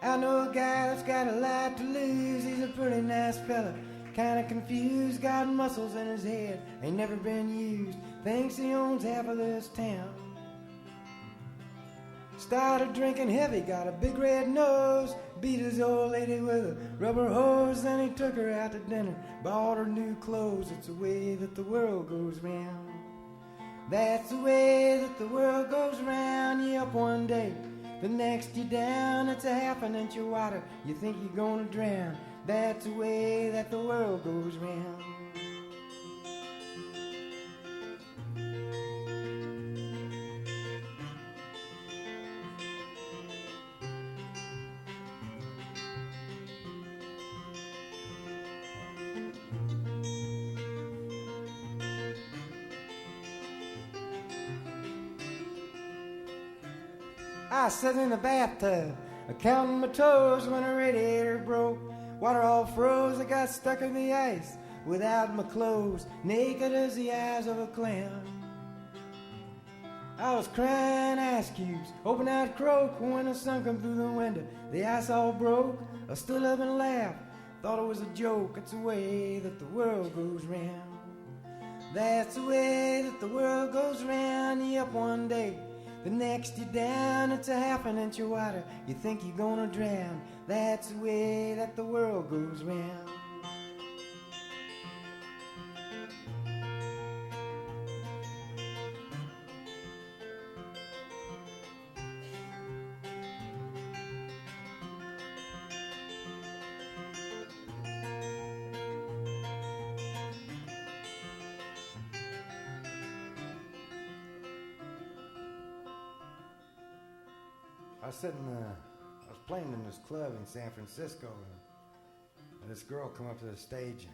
I know a guy that's got a lot to lose. He's a pretty nice fella, kinda confused, got muscles in his head, ain't never been used, thinks he owns half of this town. Started drinking heavy, got a big red nose, beat his old lady with a rubber hose, then he took her out to dinner, bought her new clothes. It's the way that the world goes round. That's the way that the world goes round. You up one day, the next you down. It's a half an inch of water, you think you're gonna drown. That's the way that the world goes round. I sat in the bathtub, counting my toes when a radiator broke. Water all froze, I got stuck in the ice without my clothes, naked as the eyes of a clown. I was crying ice cubes, hoping I'd croak when the sun come through the window. The ice all broke, I stood up and laughed, thought it was a joke. It's the way that the world goes round. That's the way that the world goes round. You up one day, the next you're down. It's a half an inch of water, you think you're gonna drown. That's the way that the world goes round. I was playing in this club in San Francisco, and this girl come up to the stage.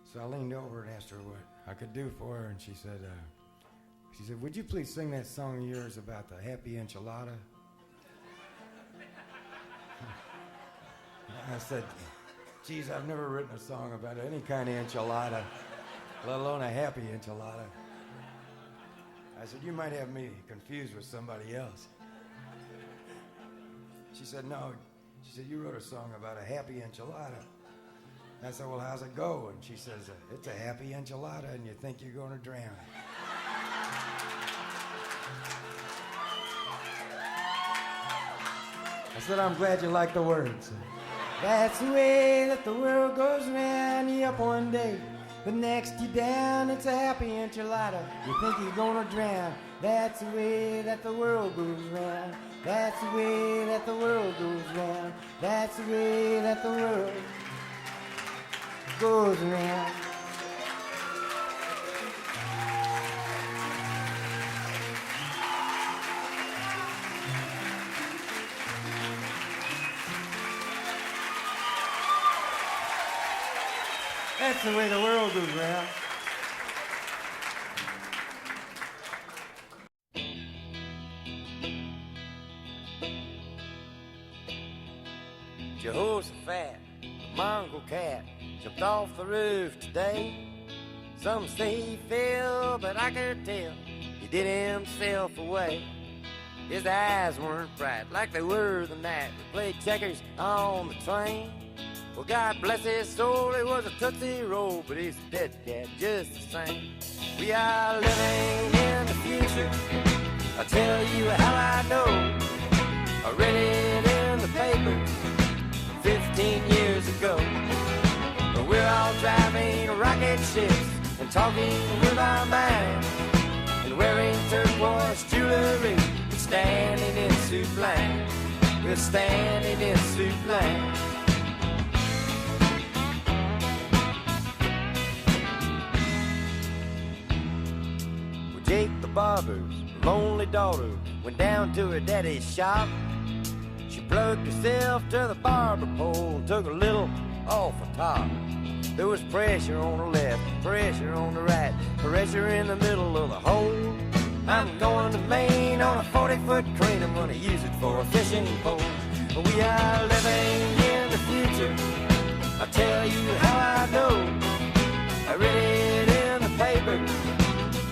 So I leaned over and asked her what I could do for her, and she said, would you please sing that song of yours about the happy enchilada? I said, geez, I've never written a song about any kind of enchilada, let alone a happy enchilada. I said, you might have me confused with somebody else. She said, no. She said, you wrote a song about a happy enchilada. I said, well, how's it go? And she says, it's a happy enchilada, and you think you're going to drown. I said, I'm glad you like the words. That's the way that the world goes round. You up one day, the next you down. It's a happy enchilada, you think you're going to drown. That's the way that the world goes round. That's the way that the world goes round. That's the way that the world goes round. That's the way the world goes round. Jehoshaphat, the mongrel cat, jumped off the roof today. Some say he fell, but I could tell he did himself away. His eyes weren't bright like they were the night we played checkers on the train. Well, God bless his soul, he was a Tootsie Roll, but he's a dead cat just the same. We are living in the future, I'll tell you how I know. I read it in the paper 15 years ago. But we're all driving rocket ships and talking with our minds and wearing turquoise jewelry and standing in soup line. We're standing in soup line. Well, Jake the barber's lonely daughter went down to her daddy's shop. She plugged herself to the barber pole and took a little off the top. There was pressure on the left, pressure on the right, pressure in the middle of the hole. I'm going to Maine on a 40-foot crane. I'm going to use it for a fishing pole. We are living in the future, I'll tell you how I know. I read it in the paper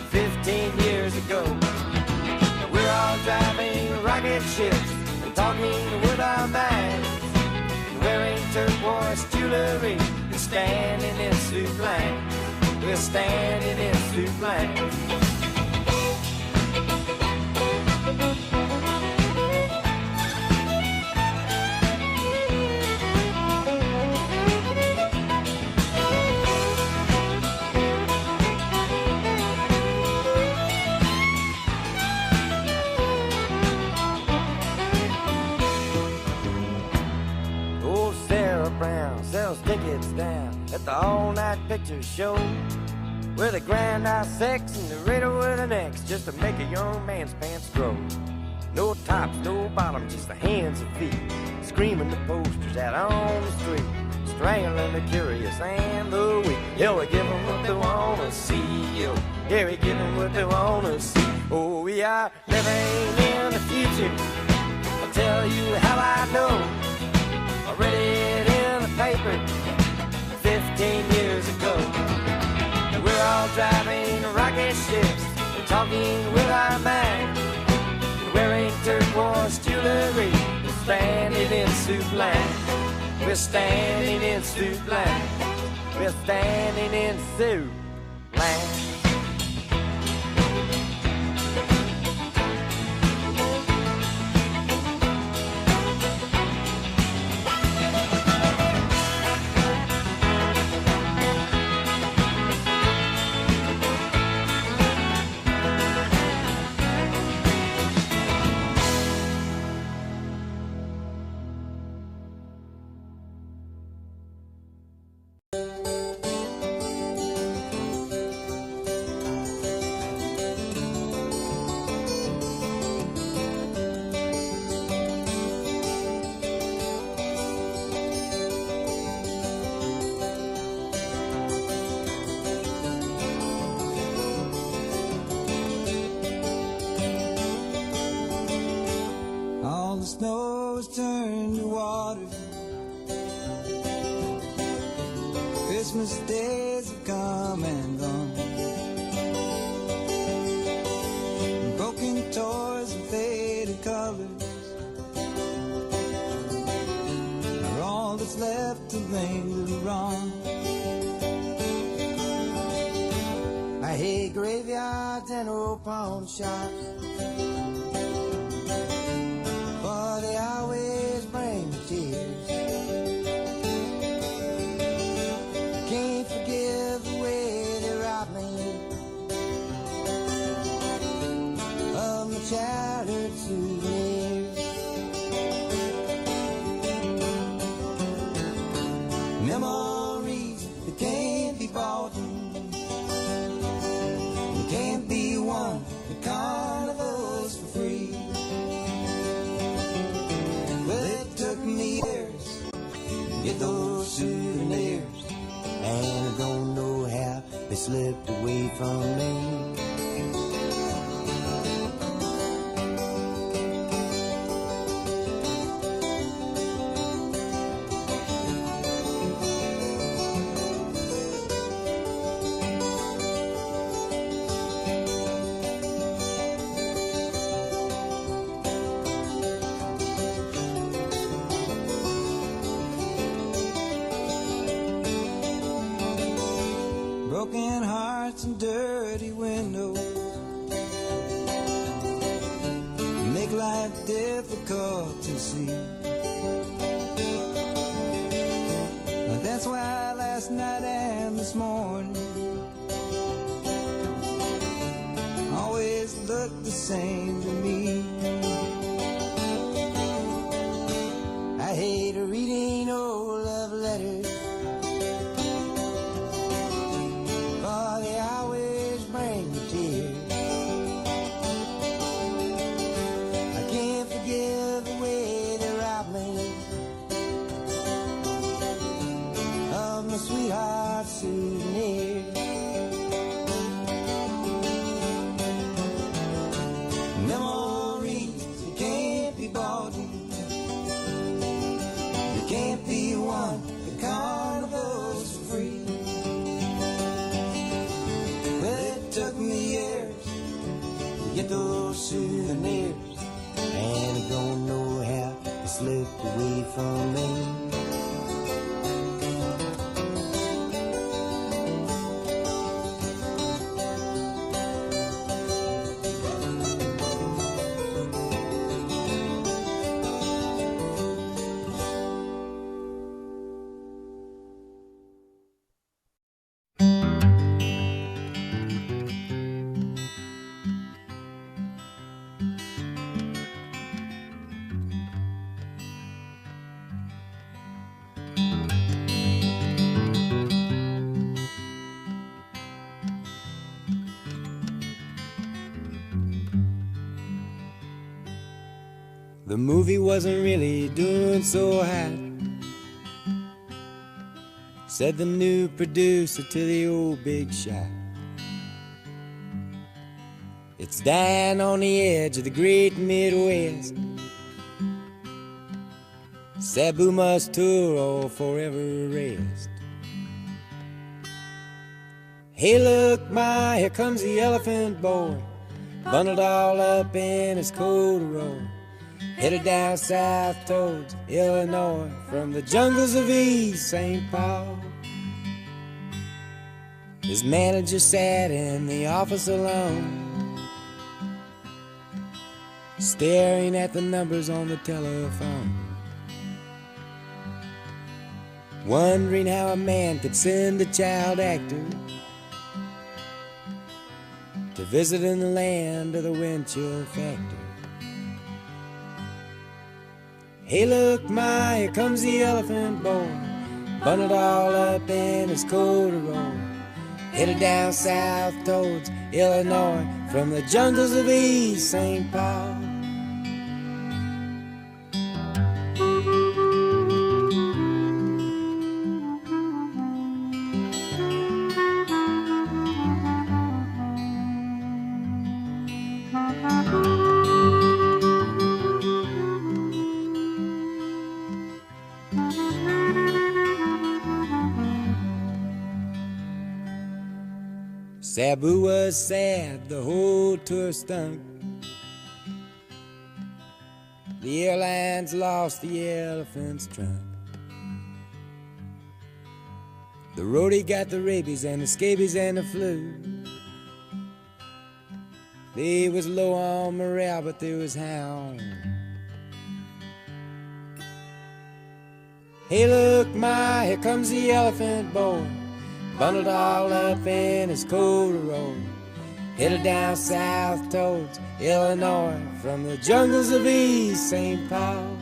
15 years ago. We're all driving rocket ships, talking with our minds jewelry and standing in suit line. We're standing in suit line. Sells tickets down at the all-night picture show, where they grind out sex and the riddle with an X just to make a young man's pants grow. No tops, no bottoms, just the hands and feet, screaming the posters out on the street, strangling the curious and the weak. Yeah, we give them what they wanna see. Yeah, we give them what they wanna see. Oh, we are living in the future. I'll tell you how I know. I read it in the paper 15 years ago. And we're all driving rocket ships and talking with our mind, wearing turquoise jewelry and standing in suit line. We're standing in suit line. We're standing in suit line. The snow has turned to water. Christmas days have come and gone. Broken toys and faded colors are all that's left to linger on. I hate graveyards and old pawn shops, for they always bring me tears. Can't forgive the way they robbed me of my childhood souvenirs. Memories that can't be bought, they can't be won at carnivals for free. Get those souvenirs, and I don't know how they slipped away from me. Broken hearts and dirty windows make life difficult to see. But that's why last night and this morning always look the same to me. I hate reading old love letters, sweetheart souvenir. Memories that can't be bought, they can't be won at carnivals for free. Well, it took me years to get those souvenirs, and I don't know how they slipped away from me. The movie wasn't really doing so hot, said the new producer to the old big shot. It's dying on the edge of the great Midwest. Sabu must tour or forever rest. Hey look, Ma, here comes the elephant boy, bundled all up in his corduroy, headed down south towards Illinois, from the jungles of East St. Paul. His manager sat in the office alone, staring at the numbers on the telephone, wondering how a man could send a child actor to visit in the land of the wind chill factory. Hey look, Ma, here comes the elephant boy, bundled all up in his corduroy, headed down south towards Illinois, from the jungles of East St. Paul. Sabu was sad, the whole tour stunk. The airlines lost the elephant's trunk. The roadie got the rabies and the scabies and the flu. They was low on morale, but they was high on. Hey look, Ma, here comes the elephant boy, bundled all up in his corduroy, headed down south towards Illinois, from the jungles of East St. Paul,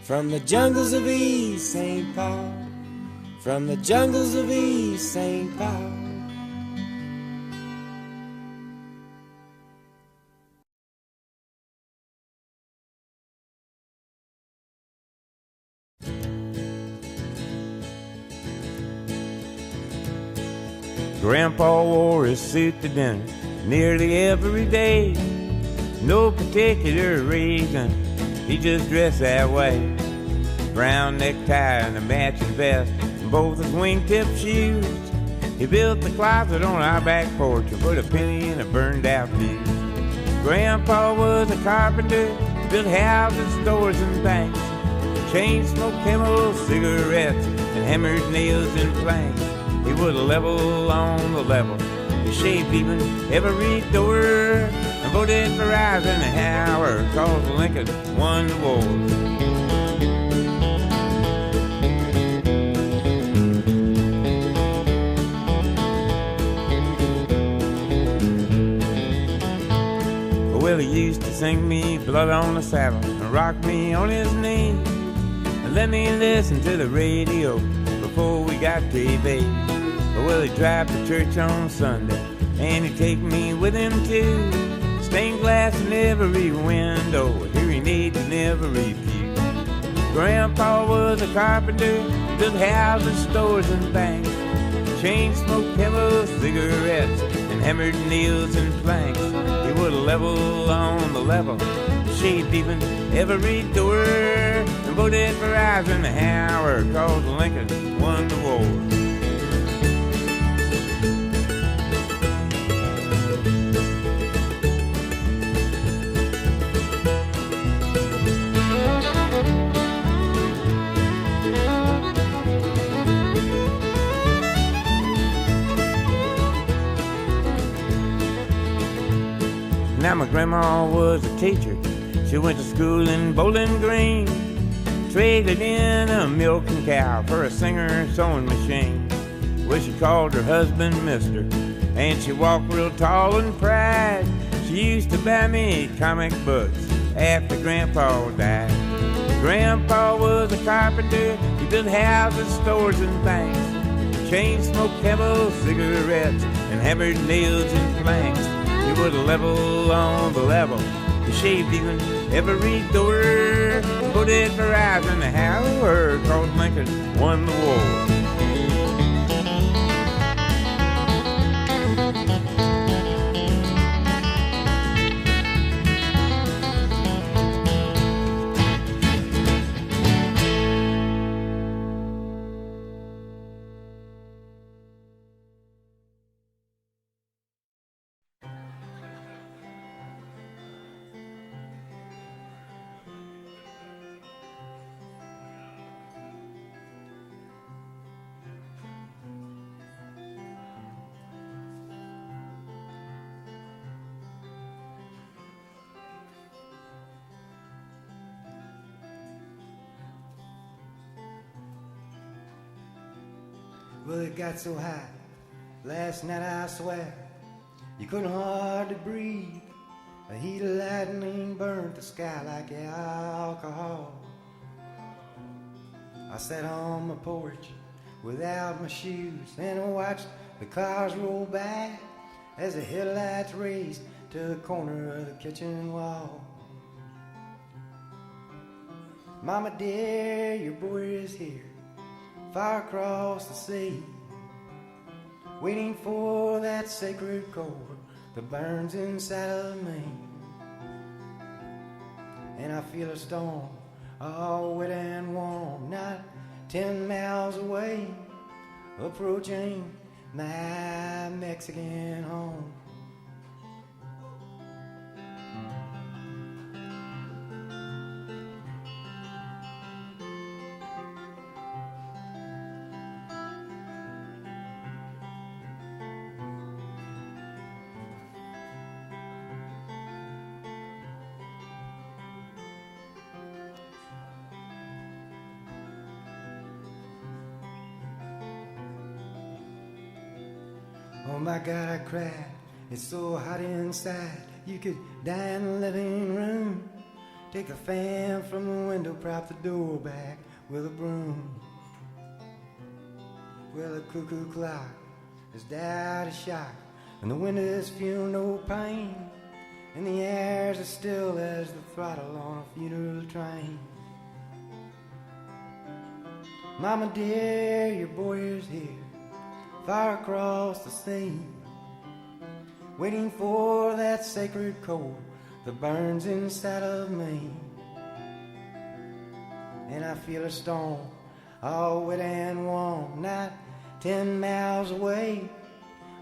from the jungles of East St. Paul, from the jungles of East St. Paul. Grandpa wore his suit to dinner nearly every day. No particular reason, he just dressed that way. Brown necktie and a matching vest, and both his wingtip shoes. He built the closet on our back porch and put a penny in a burned out fuse. Grandpa was a carpenter, built houses, stores, and banks. Chain smoked Camel cigarettes and hammered nails and planks. He was level on the level. He shaved even every door and voted for Eisenhower, cause Lincoln won the war. Well, he used to sing me Blood on the Saddle and rock me on his knee and let me listen to the radio before we got TV. Well, he'd drive to church on Sunday, and he'd take me with him too. Stained glass in every window, hearing aids in every pew. Grandpa was a carpenter, built houses, stores, and banks. Chain smoked Camel cigarettes and hammered nails and planks. He was level on the level, shaved even every door, and voted for Eisenhower, cause Lincoln won the war. Now my grandma was a teacher. She went to school in Bowling Green, traded in a milking cow for a singer sewing machine. Well, she called her husband Mister, and she walked real tall and proud. She used to buy me comic books after Grandpa died. Grandpa was a carpenter. He built houses, stores, and banks. Chain smoked Camel cigarettes and hammered nails and planks. He was level on the level, to shave even every door. Put it for eyes and the howler, cause Lincoln won the war. Well, it got so hot last night, I swear, you couldn't hardly breathe. The heat of lightning burnt the sky like alcohol. I sat on my porch without my shoes and I watched the cars roll by as the headlights raced to the corner of the kitchen wall. Mama dear, your boy is here, far across the sea, waiting for that sacred core that burns inside of me. And I feel a storm, all wet and warm, not 10 miles away, approaching my Mexican home. Oh my God, I cried, it's so hot inside. You could die in the living room, take the fan from the window, prop the door back with a broom. Well, the cuckoo clock has died a shock, and the windows feel no pain, and the air's as still as the throttle on a funeral train. Mama dear, your boy is here, far across the sea, waiting for that sacred core that burns inside of me. And I feel a storm, all wet and warm, not 10 miles away,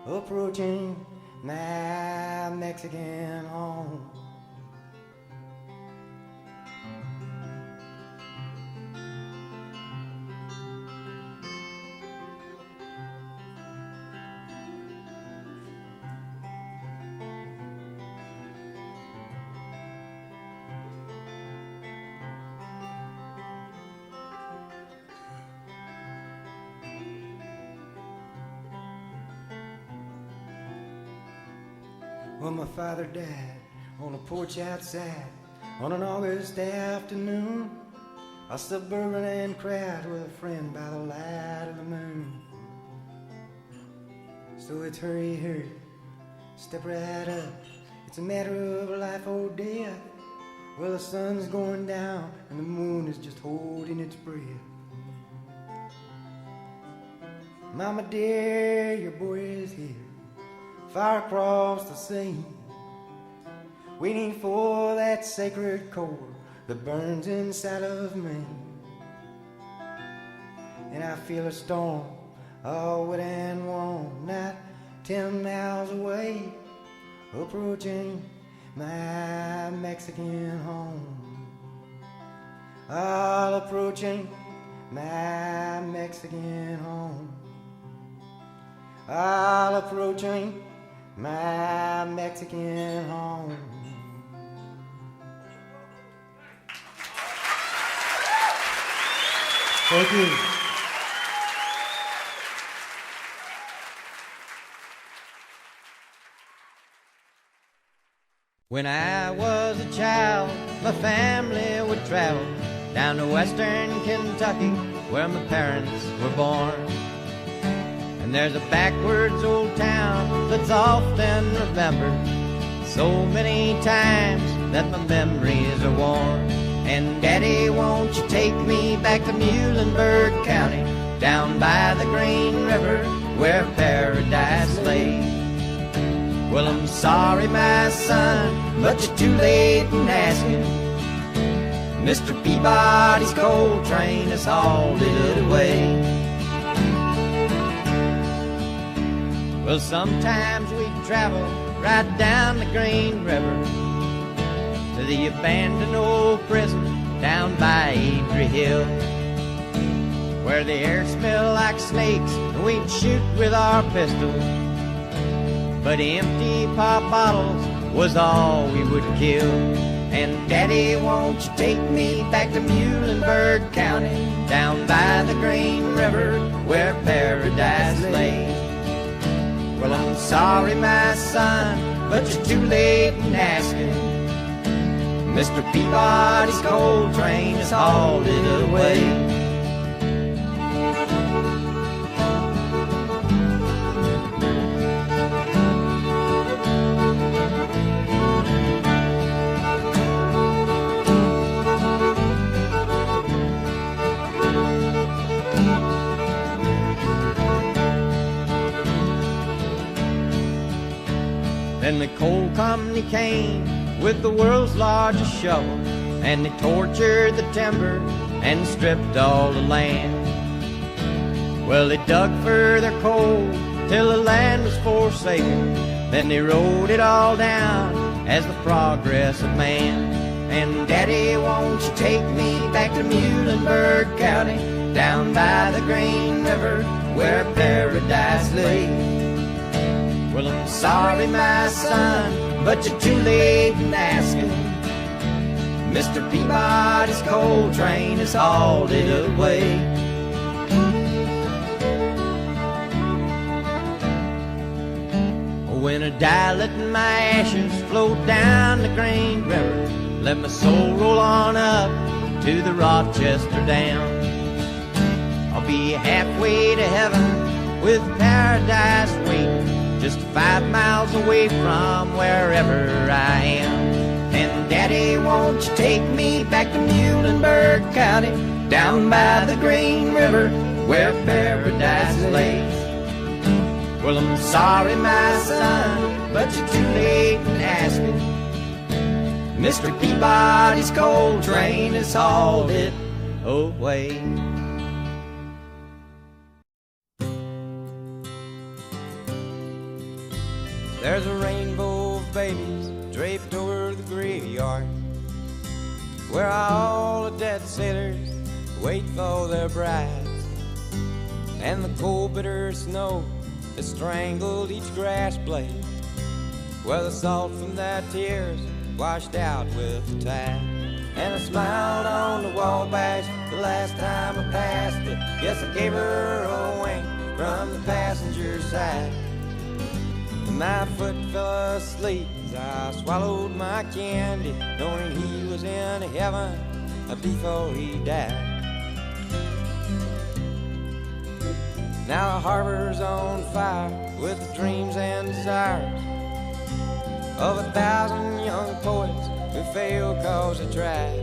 approaching my Mexican home. Well, my father died on a porch outside on an August afternoon. A suburban crowd with a friend by the light of the moon. So it's hurry, hurry, step right up. It's a matter of life or death. Well, the sun's going down and the moon is just holding its breath. Mama dear, your boy is here, far across the sea, waiting for that sacred core that burns inside of me. And I feel a storm, all wet and warm, not 10 miles away, approaching my Mexican home. All approaching my Mexican home. All approaching my Mexican home. Thank you. When I was a child, my family would travel down to western Kentucky, where my parents were born. And there's a backwards old town that's often remembered so many times that my memories are worn. And Daddy, won't you take me back to Muhlenberg County, down by the Green River where paradise lay? Well, I'm sorry, my son, but you're too late in asking. Mr. Peabody's coal train has hauled it away. Well, sometimes we travel right down the Green River to the abandoned old prison down by Adrie Hill, where the air smelled like snakes and we'd shoot with our pistols, but empty pop bottles was all we would kill. And Daddy, won't you take me back to Muhlenberg County, down by the Green River where paradise lay? Well, I'm sorry, my son, but you're too late in asking. Mr. Peabody's coal train has hauled it away. Then the coal company came with the world's largest shovel, and they tortured the timber and stripped all the land. Well, they dug for their coal till the land was forsaken. Then they wrote it all down as the progress of man. And Daddy, won't you take me back to Muhlenberg County, down by the Green River where paradise lay? Well, I'm sorry, my son, but you're too late in asking. Mr. Peabody's coal train has hauled it away. When I die, let my ashes float down the Green River. Let my soul roll on up to the Rochester Dam. I'll be halfway to heaven with paradise waiting, just 5 miles away from wherever I am. And Daddy, won't you take me back to Muhlenberg County, down by the Green River where paradise lays? Well, I'm sorry, my son, but you're too late in asking. Mr. Peabody's coal train has hauled it away. There's a rainbow of babies draped over the graveyard, where all the dead sailors wait for their brides. And the cold bitter snow has strangled each grass blade, where the salt from their tears washed out with the tide. And I smiled on the Wabash the last time I passed it. Guess I gave her a wink from the passenger side. My foot fell asleep as I swallowed my candy, knowing he was in heaven before he died. Now the harbor's on fire with the dreams and desires of 1,000 young poets who failed cause they tried.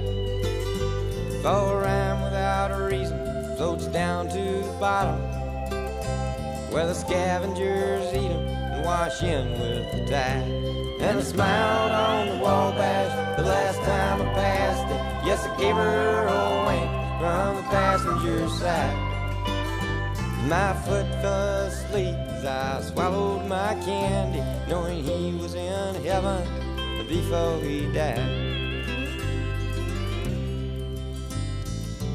For a rhyme without a reason floats down to the bottom, where the scavengers eat them and wash in with the tide. And I smiled on the Wabash the last time I passed it. Yes, I gave her a wink from the passenger side. My foot fell asleep as I swallowed my candy, knowing he was in heaven before he died.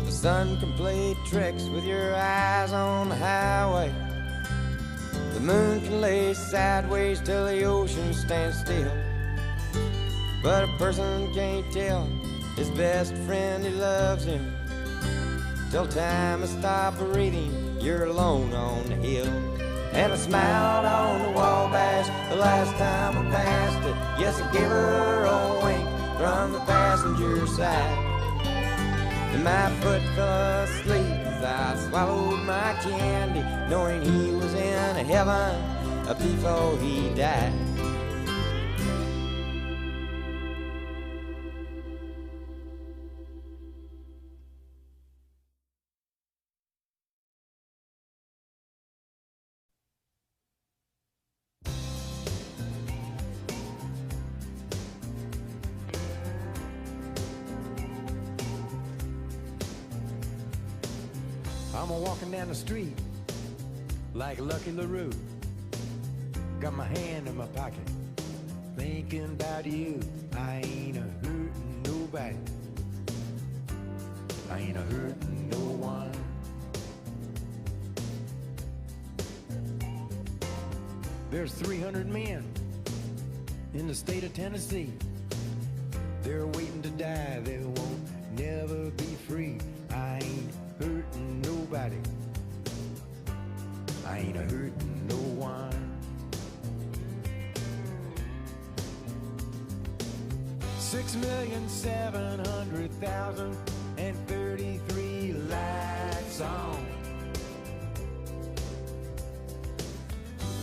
The sun can play tricks with your eyes on the highway. The moon can lay sideways till the ocean stands still, but a person can't tell his best friend he loves him till time has stopped breathing, you're alone on the hill. And I smiled on the Wabash the last time I passed it. Yes, I gave her a wink from the passenger side. And my foot fell asleep as I swallowed my candy, knowing he was in heaven before he died. I'm a-walking down the street like Lucky LaRue. Got my hand in my pocket, thinking about you. I ain't a-hurting nobody, I ain't a-hurting no one. There's 300 men in the state of Tennessee. They're waiting to die, they won't never be free. I ain't hurting nobody, I ain't a-hurting no one. 6,700,033 lights on.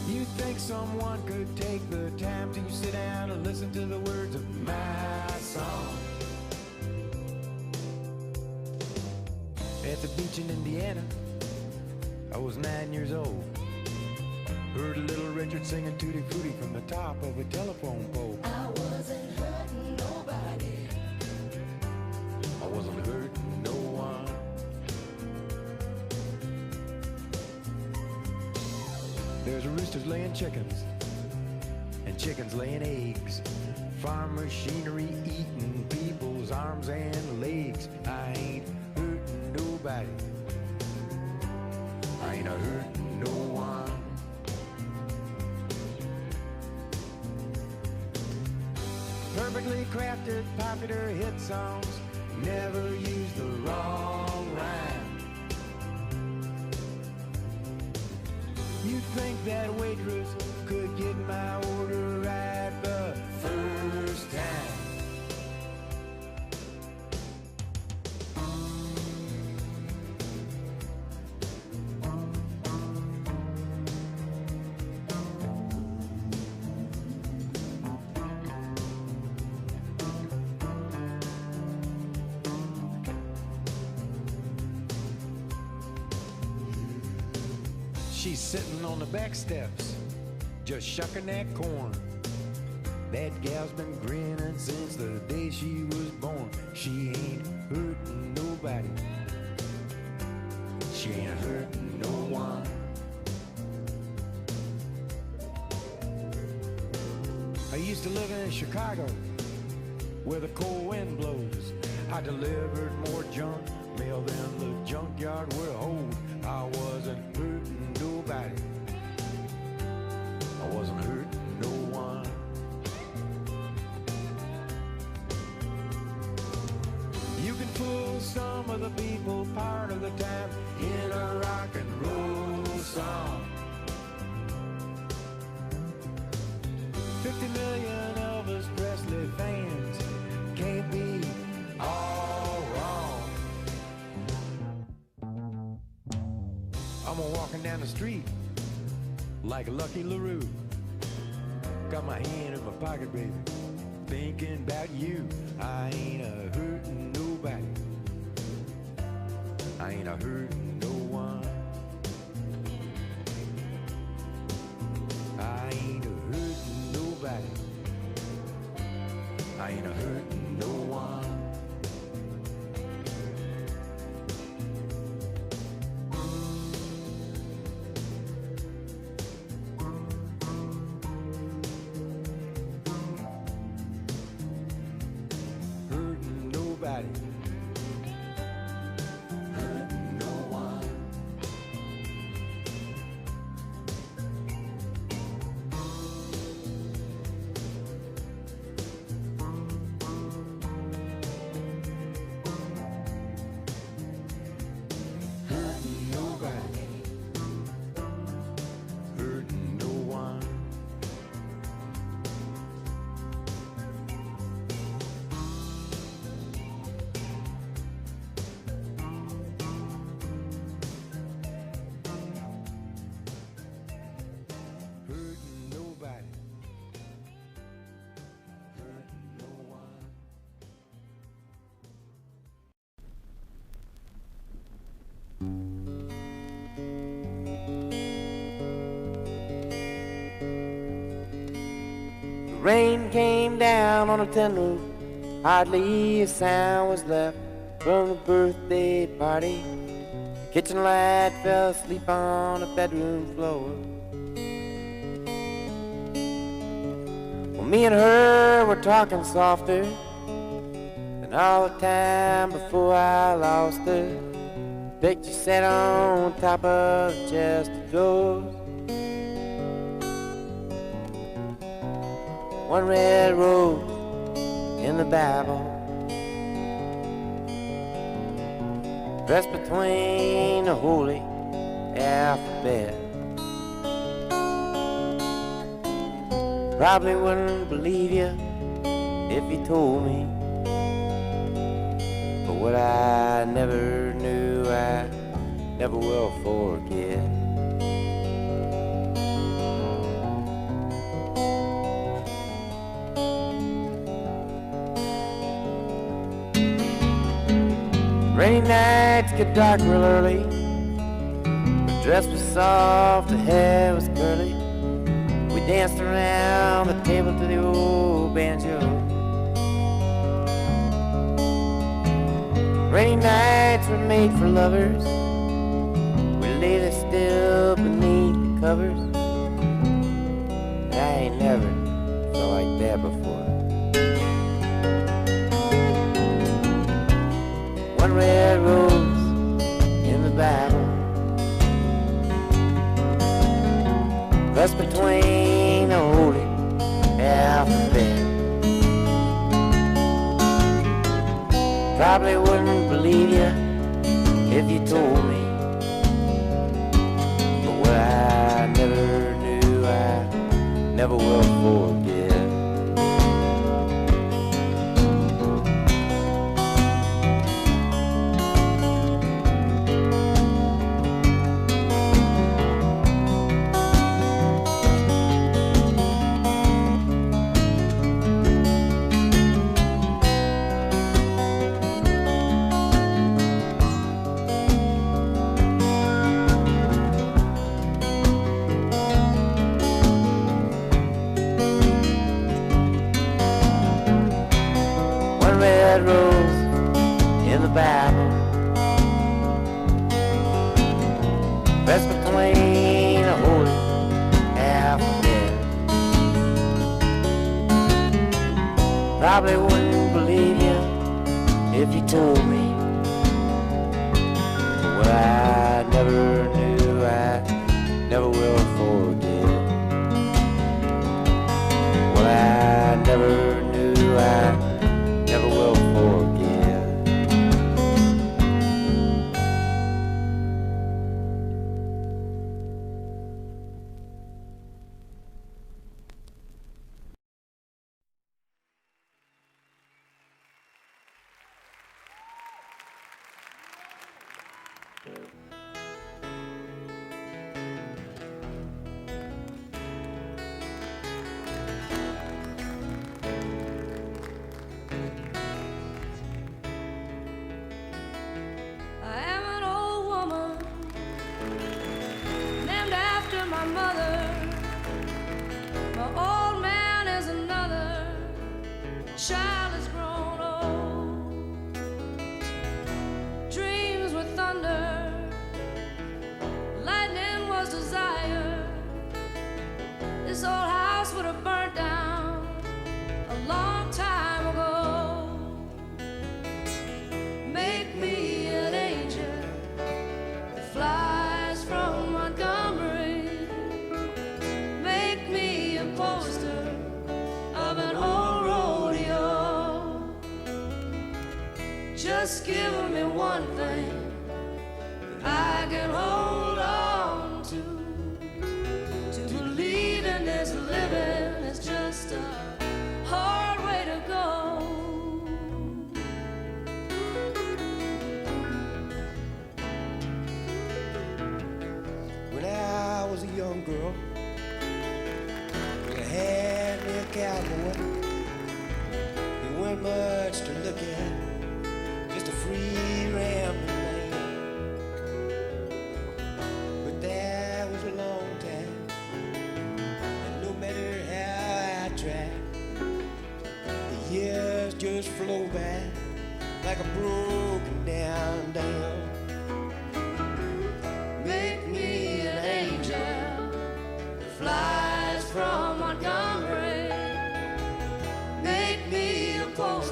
You think someone could take the time to sit down and listen to the words of my song? At the beach in Indiana, I was 9 years old. Heard Little Richard singing Tutti Frutti from the top of a telephone pole. I wasn't hurting nobody, I wasn't hurting no one. There's roosters laying chickens, and chickens laying eggs. Farm machinery eating people's arms and legs. I ain't hurting nobody, I ain't a-hurting no one. Perfectly crafted popular hit songs, never use the wrong rhyme. You'd think that waitress could get my order right the first time. She's sitting on the back steps, just shucking that corn. That gal's been grinning since the day she was born. She ain't hurting nobody, she ain't hurting no one. I used to live in Chicago, where the cold wind blows. I delivered more junk mail than the junkyard would hold. I wasn't hurting nobody, I wasn't hurting no one. You can fool some of the people part of the time in a rock and roll song. 50 million Elvis Presley fans can't be all wrong. I'm a-walking down the street like Lucky LaRue. Got my hand in my pocket, baby, thinking about you. I ain't a-hurting nobody, I ain't a-hurting no one. I ain't a-hurting nobody, I ain't a-hurting no one. Hurting nobody, hurting no one. Hurting nobody, hurting no one. Hurting nobody, hurting no one. The rain came down on a tin roof, hardly a sound was left from the birthday party. Kitchen light fell asleep on the bedroom floor. Well, me and her were talking softer than all the time before I lost her. Picture sat on top of the chest of drawers. One red rose in the Bible, pressed between the holy alphabet. Probably wouldn't believe you if you told me, but what I never knew I never will forget. Rainy nights get dark real early. Her dress was soft, her hair was curly. We danced around the table to the old banjo. Rainy nights were made for lovers. We lay there still beneath the covers. I ain't never felt like that before. One red rose in the Bible, pressed between the holy alphabet. Probably wouldn't believe you if you told me, but what I never knew I never will forget. Red rose in the Bible, pressed between the holy alphabet. Probably wouldn't believe you if you told me, but what I never knew I never will forget. What I never knew I never will forget. Child has grown old. Dreams were thunder, lightning was desire. This old house would have burnt down a long time ago. Make me an angel that flies from Montgomery. Make me a poster of an old rodeo. Just give me one thing I can hold on to. To believe in this living is just a hard way to go. When I was a young girl, I had me a cowboy. He weren't much to look at, just a free rambling man. But that was a long time, and no matter how I tried, the years just flow by like a broken down dam.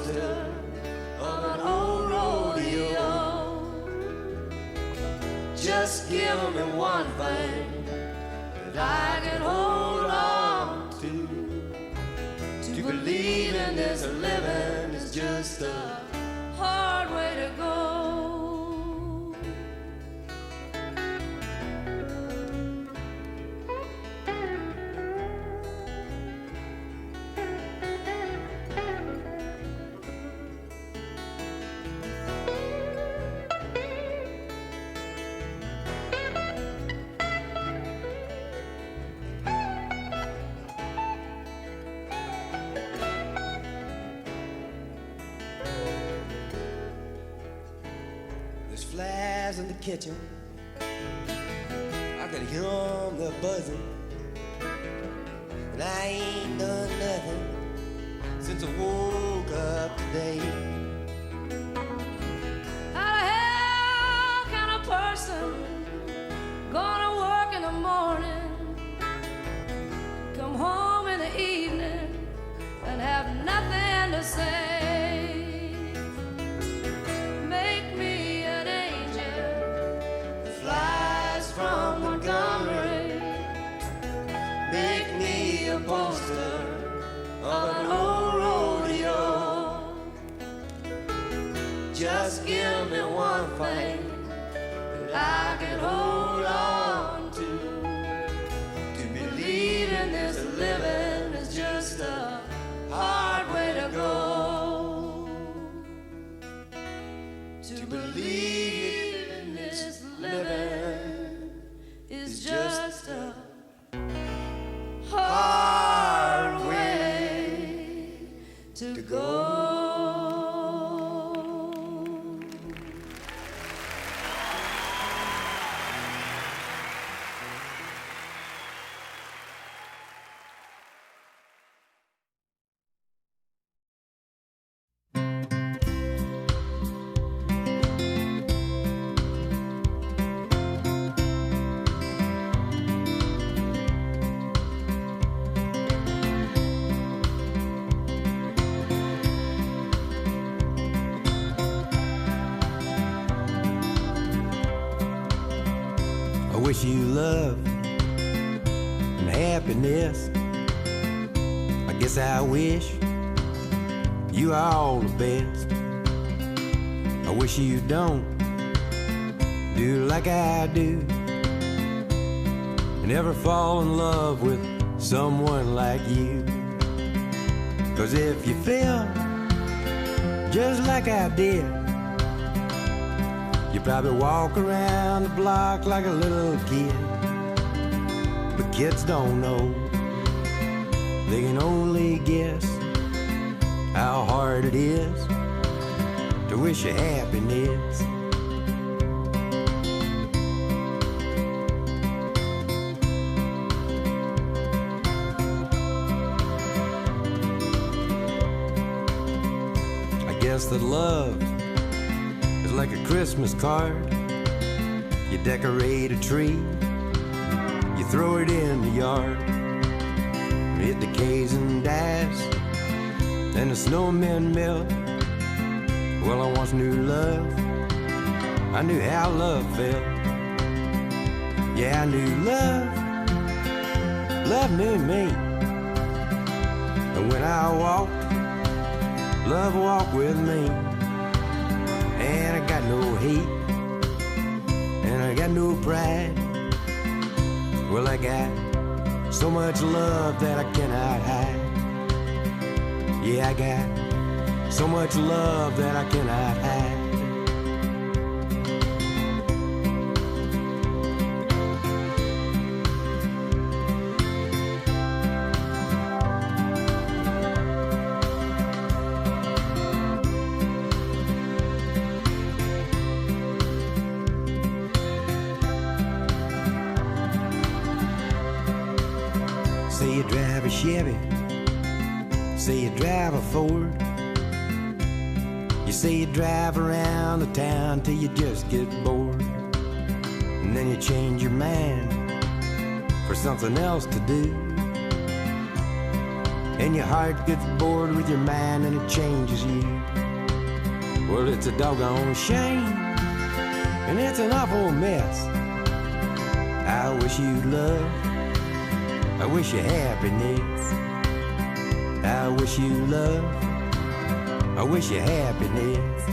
poster of an old rodeo. Just give me one thing that I can hold on to believe in this living is just a hard way to go. There's flies in the kitchen. I can hear 'em, they're buzzing. And I ain't done nothing since I woke up today. How the hell can a person gonna work in the morning, come home in the evening, and have nothing to say? Make me an angel that flies from Montgomery. Make me a poster of an old rodeo. Just give me one thing that I can hold on to believe in this living is just a hard way to go. To believe in this living is just a hard way to go. I wish you love and happiness. I guess I wish you all the best. I wish you don't do like I do, and never fall in love with someone like you. 'Cause if you feel just like I did, you probably walk around the block like a little kid. But kids don't know, they can only guess how hard it is to wish you happiness. I guess that love is like a Christmas card. You decorate a tree, you throw it in the yard, it decays and dies, and the snowmen melt. Well, I once knew love, I knew how love felt. Yeah, I knew love, love knew me. And when I walked, love walked with me. And I got no hate, and I got no pride. Well, I got so much love that I cannot hide. Yeah, I got so much love that I cannot hide. Say you drive a Chevy, say you drive a Ford. You say you drive around the town till you just get bored, and then you change your mind for something else to do. and your heart gets bored with your mind and it changes you. Well, it's a doggone shame, and it's an awful mess. I wish you love, I wish you happiness. I wish you love, I wish you happiness.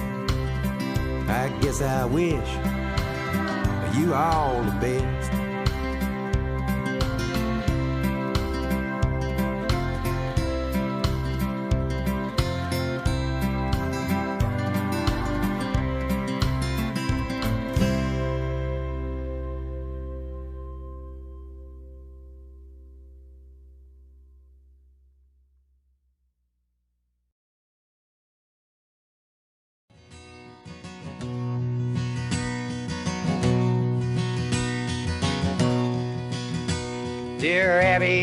I guess I wish you all the best.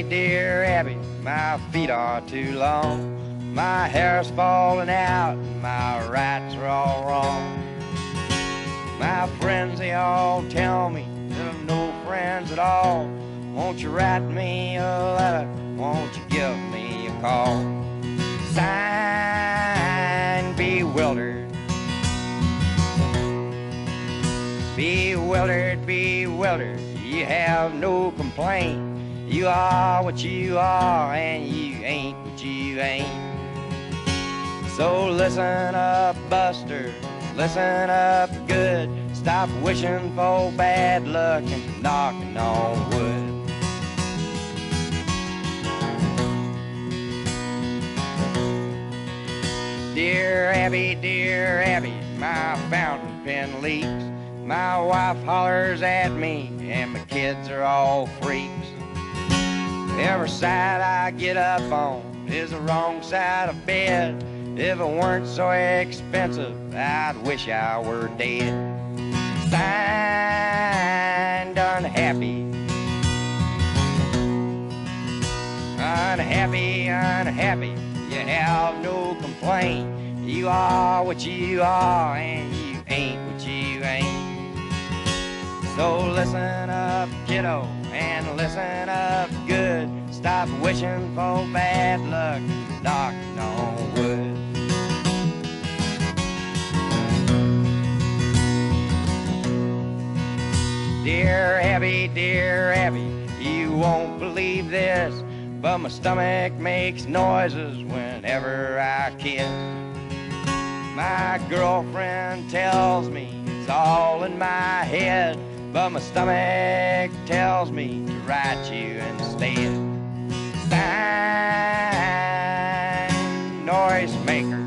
Dear Abby, my feet are too long. My hair's falling out, and my rights are all wrong. My friends, they all tell me that I'm no friends at all. Won't you write me a letter? Won't you give me a call? Signed, Bewildered. Bewildered, bewildered, you have no complaint. You are what you are, and you ain't what you ain't. So listen up, Buster, listen up good. Stop wishing for bad luck and knocking on wood. Dear Abby, my fountain pen leaks. My wife hollers at me, and my kids are all freaks. Every side I get up on is the wrong side of bed. If it weren't so expensive, I'd wish I were dead. Signed, unhappy. Unhappy, unhappy, you have no complaint. You are what you are, and you ain't what you ain't. So listen up, kiddo, and listen up good. Stop wishing for bad luck, knocking on wood. Dear Abby, you won't believe this, but my stomach makes noises whenever I kiss. My girlfriend tells me it's all in my head, but my stomach tells me to write you instead. Signed, noisemaker.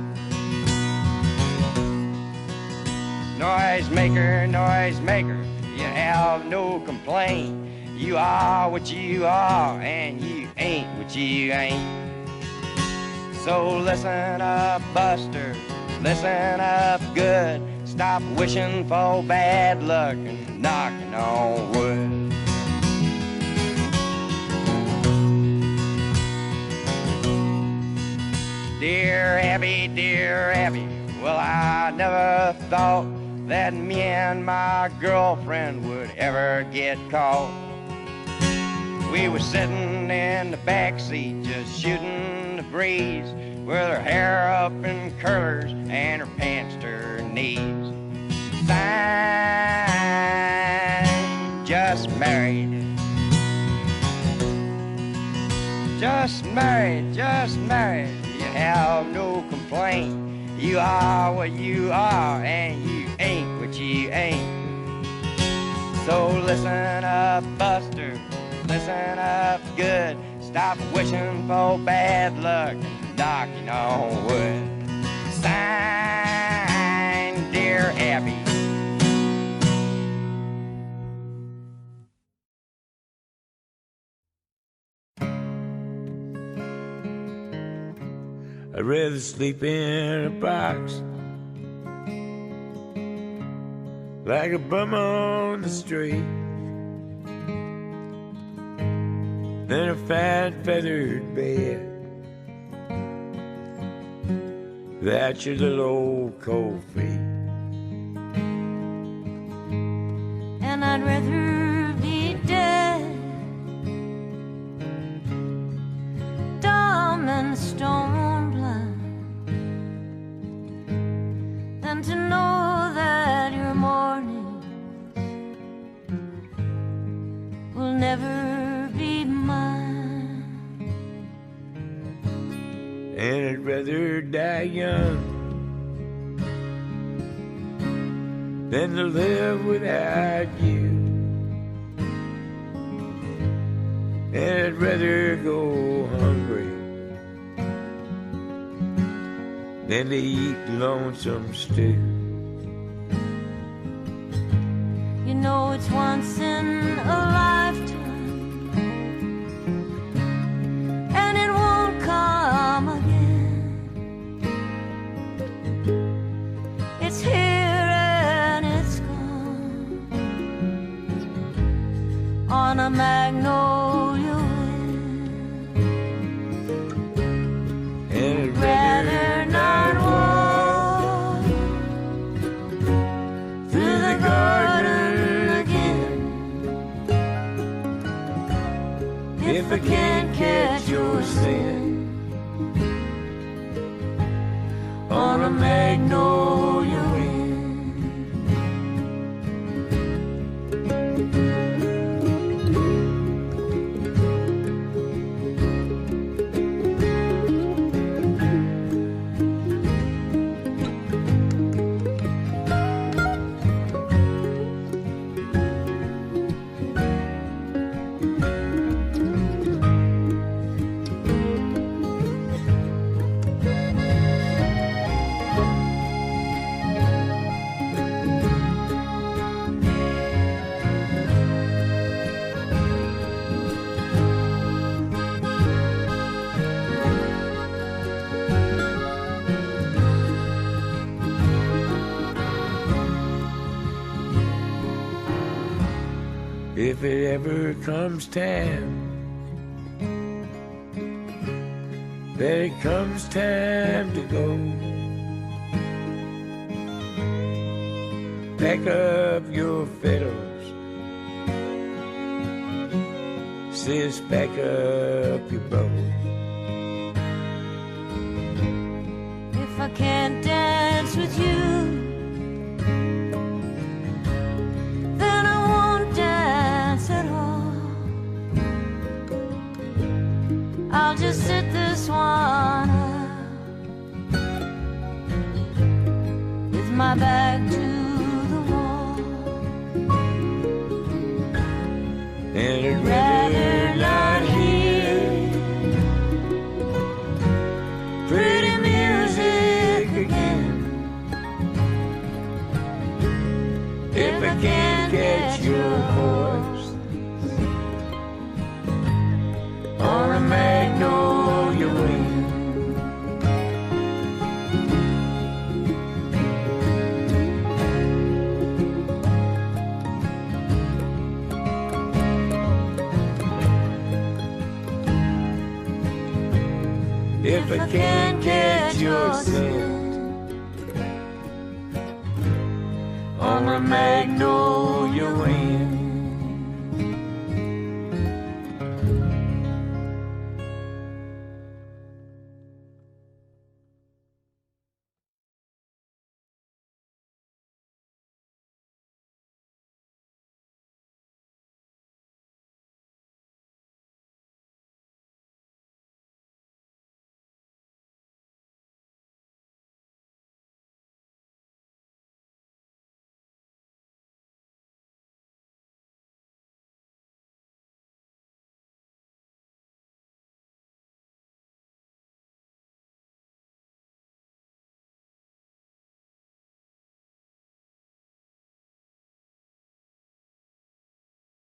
Noisemaker, noisemaker, you have no complaint. You are what you are, and you ain't what you ain't. So listen up, Buster, listen up good. Stop wishing for bad luck and knocking on wood. Dear Abby, well, I never thought that me and my girlfriend would ever get caught. We were sitting in the backseat just shooting the breeze, with her hair up in curlers and her pants to her knees. Signed, just married. Just married, just married, you have no complaint. You are what you are, and you ain't what you ain't. So listen up, Buster, listen up good. Stop wishing for bad luck and knocking on wood. Signed, Dear Abby. I'd rather sleep in a box like a bum on the street than a fat feathered bed without your little old cold feet. And I'd rather be dead, dumb and I'd rather die young than to live without you. And I'd rather go hungry than to eat lonesome stew. You know it's once in a lifetime, and it won't come again. It's here and it's gone on a magnolia wind. And I'd Rather not walk through the garden again if I can't catch your scent on a magnolia wind. if it ever comes time, that it comes time to go, pack up your fiddles, sis, pack up your bow. If I can't dance with you, then I won't dance at all. I'll just sit this one out with my back to the wall. And I'd rather not hear pretty music again if I can't catch your voice on a magnolia wind. If I can't catch your scent on a magnolia wind.